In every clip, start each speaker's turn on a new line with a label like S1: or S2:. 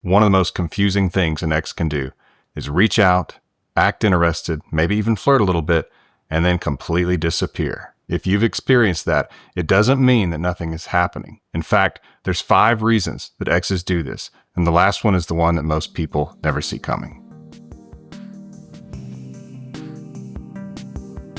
S1: One of the most confusing things an ex can do is reach out, act interested, maybe even flirt a little bit, and then completely disappear. If you've experienced that, it doesn't mean that nothing is happening. In fact, there's 5 reasons that exes do this, and the last one is the one that most people never see coming.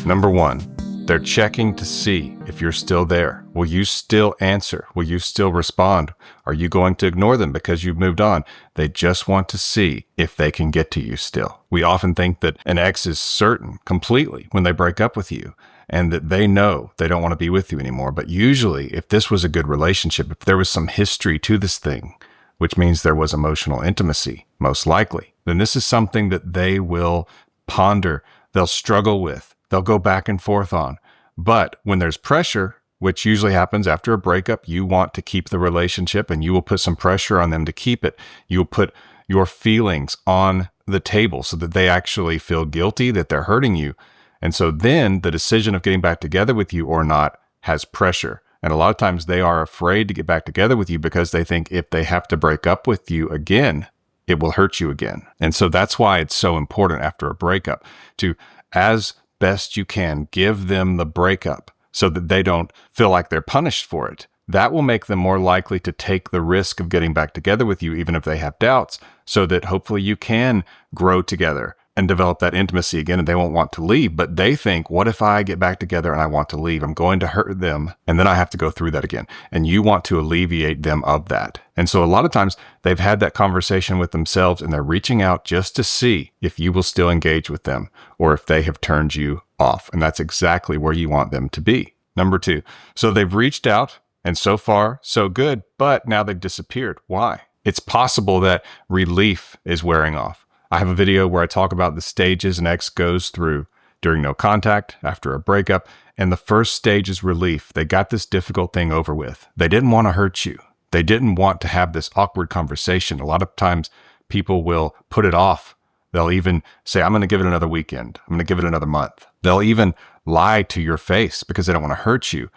S1: Number 1, they're checking to see if you're still there. Will you still answer? Will you still respond? Are you going to ignore them because you've moved on? They just want to see if they can get to you still. We often think that an ex is certain completely when they break up with you, and that they know they don't want to be with you anymore. But usually, if this was a good relationship, if there was some history to this thing, which means there was emotional intimacy, most likely, then this is something that they will ponder, they'll struggle with, they'll go back and forth on. But when there's pressure, which usually happens after a breakup, you want to keep the relationship and you will put some pressure on them to keep it. You'll put your feelings on the table so that they actually feel guilty that they're hurting you. And so then the decision of getting back together with you or not has pressure. And a lot of times they are afraid to get back together with you because they think if they have to break up with you again, it will hurt you again. And so that's why it's so important after a breakup to, as best you can, give them the breakup so that they don't feel like they're punished for it. That will make them more likely to take the risk of getting back together with you, even if they have doubts, so that hopefully you can grow together and develop that intimacy again, and they won't want to leave. But they think, what if I get back together and I want to leave? I'm going to hurt them, and then I have to go through that again. And you want to alleviate them of that. And so a lot of times they've had that conversation with themselves, and they're reaching out just to see if you will still engage with them or if they have turned you off. And that's exactly where you want them to be. Number 2, so they've reached out, and so far, so good, but now they've disappeared. Why? It's possible that relief is wearing off. I have a video where I talk about the stages an ex goes through during no contact, after a breakup, and the first stage is relief. They got this difficult thing over with. They didn't want to hurt you. They didn't want to have this awkward conversation. A lot of times people will put it off. They'll even say, I'm going to give it another weekend. I'm going to give it another month. They'll even lie to your face because they don't want to hurt you.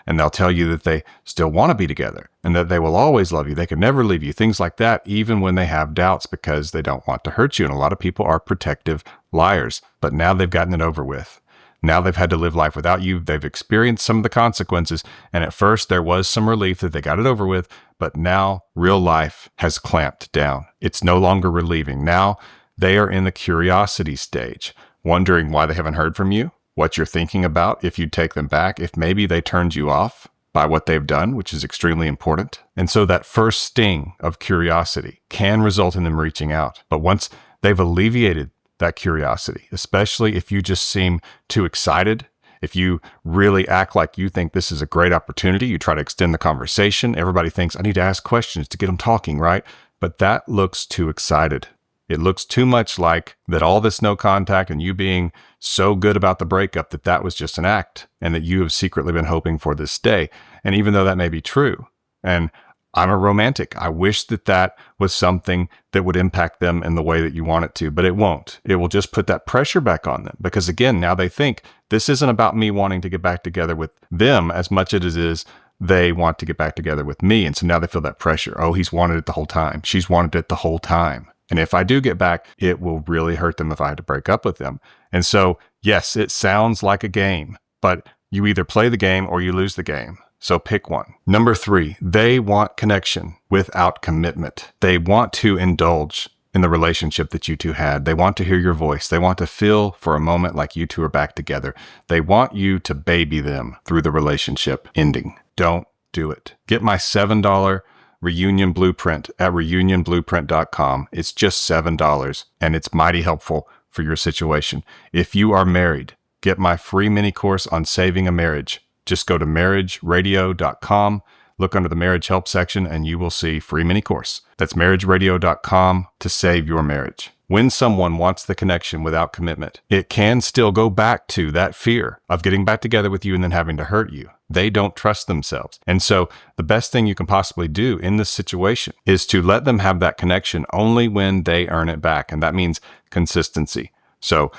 S1: And they'll tell you that they still want to be together and that they will always love you. They can never leave you, things like that, even when they have doubts because they don't want to hurt you. And a lot of people are protective liars, but now they've gotten it over with. Now they've had to live life without you. They've experienced some of the consequences. And at first there was some relief that they got it over with, but now real life has clamped down. It's no longer relieving. Now they are in the curiosity stage, wondering why they haven't heard from you, what you're thinking about, if you'd take them back, if maybe they turned you off by what they've done, which is extremely important. And so that first sting of curiosity can result in them reaching out. But once they've alleviated that curiosity, especially if you just seem too excited, if you really act like you think this is a great opportunity, you try to extend the conversation, everybody thinks, I need to ask questions to get them talking, right? But that looks too excited. It looks too much like that all this no contact and you being so good about the breakup that was just an act and that you have secretly been hoping for this day. And even though that may be true, and I'm a romantic, I wish that was something that would impact them in the way that you want it to, but it won't. It will just put that pressure back on them because again, now they think this isn't about me wanting to get back together with them as much as it is they want to get back together with me. And so now they feel that pressure. Oh, he's wanted it the whole time. She's wanted it the whole time. And if I do get back, it will really hurt them if I have to break up with them. And so, yes, it sounds like a game, but you either play the game or you lose the game. So pick one. Number 3, they want connection without commitment. They want to indulge in the relationship that you two had. They want to hear your voice. They want to feel for a moment like you two are back together. They want you to baby them through the relationship ending. Don't do it. Get my $7 reunion blueprint at reunionblueprint.com. It's just $7 and it's mighty helpful for your situation. If you are married, get my free mini course on saving a marriage. Just go to marriageradio.com, look under the marriage help section, and you will see free mini course. That's marriageradio.com to save your marriage. When someone wants the connection without commitment, it can still go back to that fear of getting back together with you and then having to hurt you. They don't trust themselves. And so the best thing you can possibly do in this situation is to let them have that connection only when they earn it back. And that means consistency. So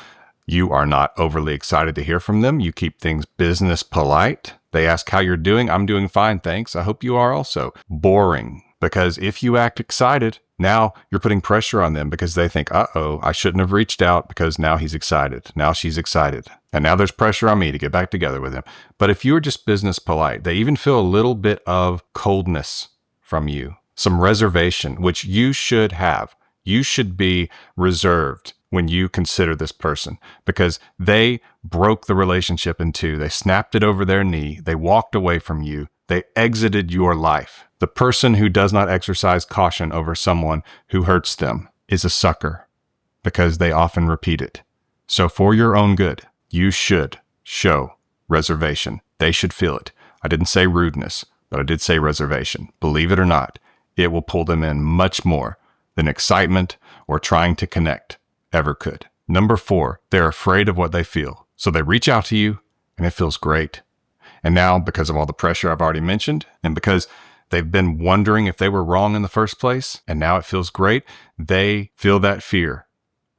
S1: you are not overly excited to hear from them. You keep things business polite. They ask how you're doing. I'm doing fine, thanks. I hope you are also. Boring. Because if you act excited, Now you're putting pressure on them because they think, uh-oh, I shouldn't have reached out because now he's excited. Now she's excited. And now there's pressure on me to get back together with him. But if you were just business polite, they even feel a little bit of coldness from you, some reservation, which you should have. You should be reserved when you consider this person because they broke the relationship in two. They snapped it over their knee. They walked away from you. They exited your life. The person who does not exercise caution over someone who hurts them is a sucker because they often repeat it. So for your own good, you should show reservation. They should feel it. I didn't say rudeness, but I did say reservation. Believe it or not, it will pull them in much more than excitement or trying to connect ever could. Number 4, they're afraid of what they feel. So they reach out to you and it feels great. And now, because of all the pressure I've already mentioned, and because they've been wondering if they were wrong in the first place, and now it feels great, they feel that fear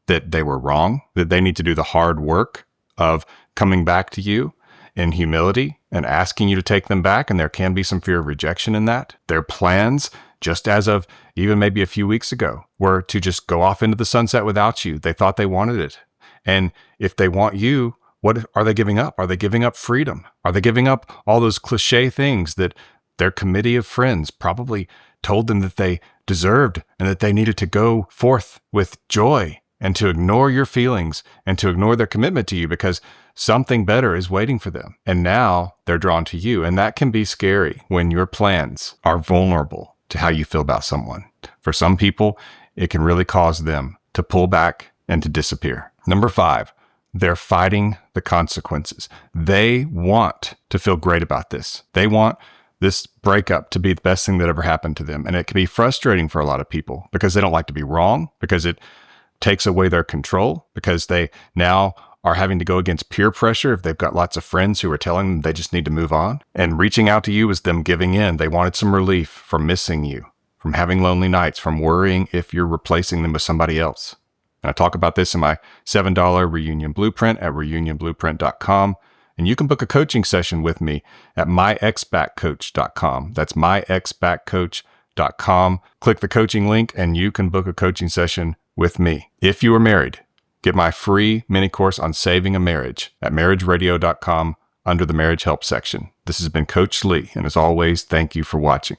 S1: that they were wrong, that they need to do the hard work of coming back to you in humility and asking you to take them back. And there can be some fear of rejection in that. Their plans, just as of even maybe a few weeks ago, were to just go off into the sunset without you. They thought they wanted it. And if they want you, what are they giving up? Are they giving up freedom? Are they giving up all those cliche things that their committee of friends probably told them that they deserved and that they needed to go forth with joy and to ignore your feelings and to ignore their commitment to you because something better is waiting for them? And now they're drawn to you. And that can be scary when your plans are vulnerable to how you feel about someone. For some people, it can really cause them to pull back and to disappear. Number 5, they're fighting the consequences. They want to feel great about this. They want this breakup to be the best thing that ever happened to them. And it can be frustrating for a lot of people because they don't like to be wrong, because it takes away their control, because they now are having to go against peer pressure if they've got lots of friends who are telling them they just need to move on. And reaching out to you is them giving in. They wanted some relief from missing you, from having lonely nights, from worrying if you're replacing them with somebody else. And I talk about this in my $7 reunion blueprint at reunionblueprint.com. And you can book a coaching session with me at myexbackcoach.com. That's myexbackcoach.com. Click the coaching link and you can book a coaching session with me. If you are married, get my free mini course on saving a marriage at marriageradio.com under the marriage help section. This has been Coach Lee. And as always, thank you for watching.